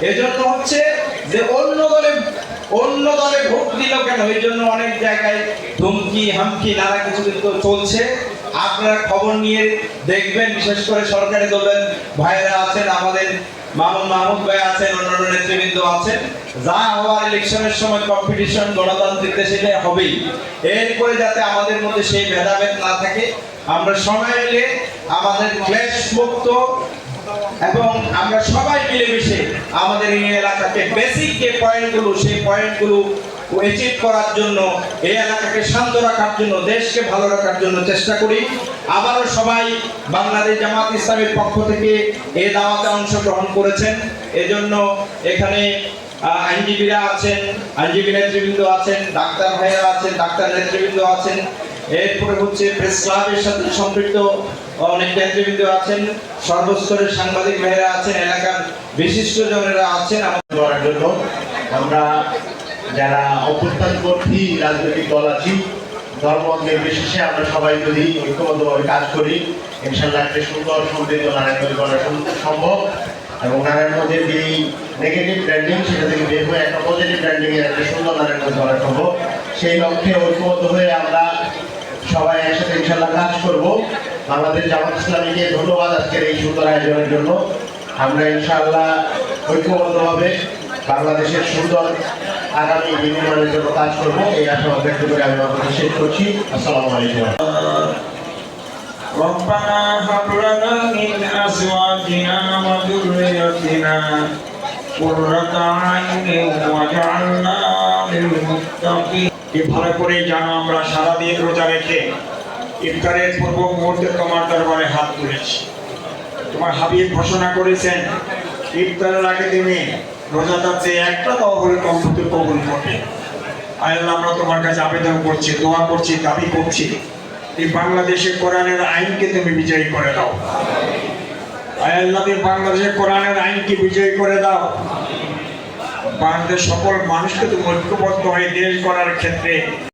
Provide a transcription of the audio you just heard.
এজন্য হচ্ছে যে অন্য দলে ভোট দিল কেন, এই জন্য অনেক জায়গায় ধুমকি হামকি নানা কিছু কিন্তু চলছে। আপনারা খবর নিয়ে দেখবেন, বিশেষ করে সরকারি দলের ভাইয়েরা আছেন, আমাদের মাহমুদ ভাই আছেন, অন্যান্য নেতৃবৃন্দ আছেন, যা হওয়ার ইলেকশনের সময় কম্পিটিশন গণতান্ত্রিক দেশে হবেই। এরপরে যাতে আমাদের মধ্যে সেই ভেদাভেদ না থাকে, আমরা সবাই মিলে আমাদের ক্লেশ মুক্ত এবং আমরা সবাই মিলেমিশে আমাদের এই এলাকাকে বেসিক যে পয়েন্টগুলো, সেই পয়েন্টগুলো অ্যাচিভ করার জন্য, এই এলাকাকে শান্ত রাখার জন্য, দেশকে ভালো রাখার জন্য চেষ্টা করি। আবারও সবাই বাংলাদেশ জামাত ইসলামের পক্ষ থেকে এই দাওয়াতে অংশগ্রহণ করেছেন। এজন্য এখানে আইনজীবীরা আছেন, আইনজীবী নেতৃবৃন্দ আছেন, ডাক্তার ভাইরা আছেন, ডাক্তার নেতৃবৃন্দ আছেন, এরপরে হচ্ছে প্রেস ক্লাবের সাথে সম্পৃক্ত অনেক নেতৃবৃন্দ আছেন, সর্বস্তরের সাংবাদিক ভাইরা আছেন, এলাকার বিশিষ্ট জনেরা আছেন। করার জন্য আমরা যারা অভ্যুত্থানপন্থী রাজনৈতিক দল আছি, ধর্ম নির্বিশেষে আমরা সবাই যদি ঐক্যবদ্ধভাবে কাজ করি, ইনশাআল্লাহ একটা সুন্দর সমৃদ্ধ নারায়ণগঞ্জ গড়া সম্ভব। এবং নারায়ণগঞ্জের যে নেগেটিভ ব্র্যান্ডিং, সেটা থেকে বের হয়ে একটা পজিটিভ ব্র্যান্ডিং এর একটা সুন্দর নারায়ণগঞ্জ গড়া সম্ভব। সেই লক্ষ্যে ঐক্যবদ্ধ হয়ে আমরা সবাই একসাথে ইনশাআল্লাহ কাজ করব। বাংলাদেশ জামাত ইসলামীকে ধন্যবাদ আজকের এই সুন্দর আয়োজনের জন্য। আমরা ইনশাআল্লাহ ঐক্যবদ্ধভাবে বাংলাদেশের সুন্দর আগামী বিনির্মাণের জন্য কাজ করবো, এই আশাবাদ ব্যক্ত করে আমি আমার কথা শেষ করছি। আসসালামু আলাইকুম। ربنا هب لنا من أزواجنا وذريتنا قرة أعين واجعلنا للمتقين। ভালো করে জানো, আমরা সারাদিন রোজা রেখে ইফতারের পূর্ব মুহূর্তে তোমার দরবারে হাত তুলেছি। তোমার হাবিব ঘোষণা করেছেন, ইফতারের আগে তুমি রোজাদারদের একটা তহবিল কমপক্ষে কবুল করবে। আল্লাহ, আমরা তোমার কাছে আবেদন করছি, দোয়া করছি, দাবি করছি, এই বাংলাদেশের কোরআনের আইনকে তুমি বিজয়ী করে দাও। আল্লাহ, বাংলাদেশের কোরআনের আইনকে বিজয়ী করে দাও। বাংলাদেশের সকল মানুষকে তুমি ঐক্যবদ্ধ হয়ে দেশ গড়ার ক্ষেত্রে